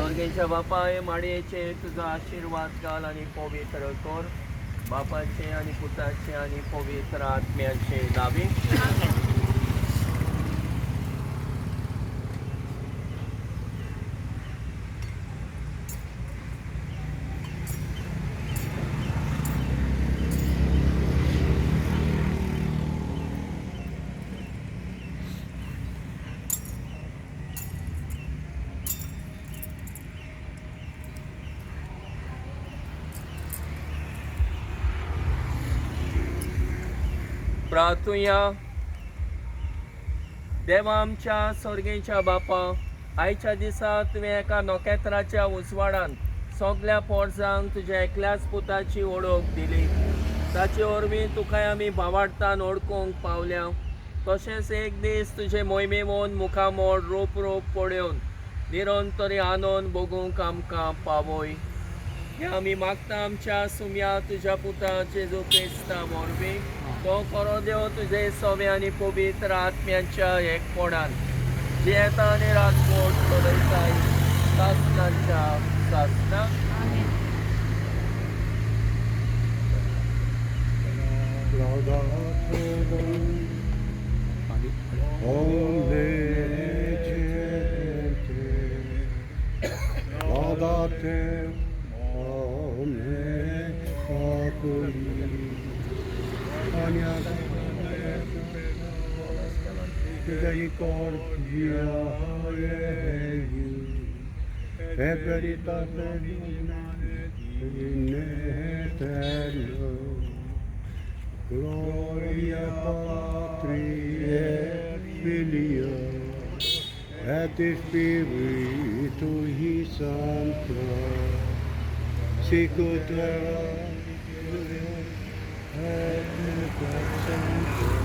स्वर्गेच्या बापा हे माडयेचे तुझो आशीर्वाद घाल आणि पवित्र कर बापाचे आणि पुताचे आणि पवित्र आत्म्याचे नावे प्रार्थुया. देवा आमच्या स्वर्गेच्या बापा, आयच्या दिसा तुवें एका नोखेत्राच्या उजवाडान सगळ्या पोरसांक तुज्या एकल्याच पुताची ओळख दिली. ताचे वरवीं तुका आमी भावार्थान ओळखूंक पावल्या. तशेंच एक दीस तुजे मोहिमेवून मुखामोळ रूप पळोवन निरंतरी आनंद भोगूंक आमकां पावय. हे आमी मागता आमच्या सुम्या तुज्या पुता जेजू क्रिस्ता वरवीं. तो खरो देव तुजे सवे आनी पवित्र आत्म्याच्या एकपणान जे येता आनी रातपोट चलयताय सासणाच्या सासना. Misericordia et veritas in eterno gloria Patri et Filio et Spiritui Sancto sic ut erat et nunc et semper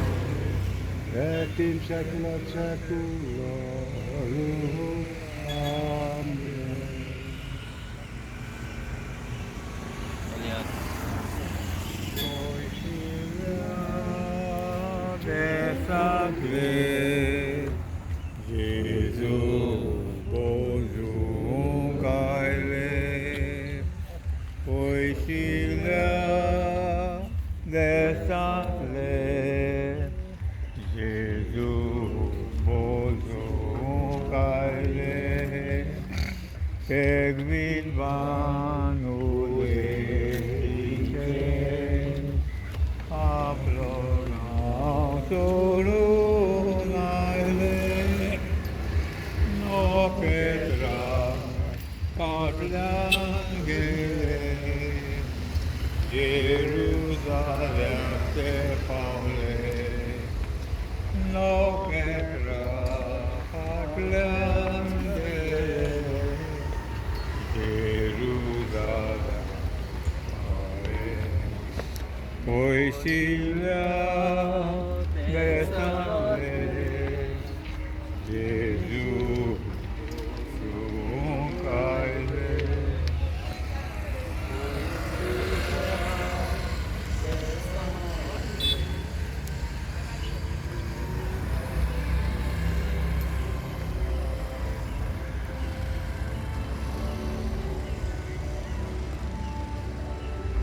et in saecula saeculorum. Amen. Jésus, bonjour, Gaël, Oishila, Desacle, Jésus, bonjour, Gaël, Egvin vanul efice, Aplonam sorunale, no Petra, Carlangele, Jerusalem te Paule, no Petra, Carlangele, Jerusalem, Oishila,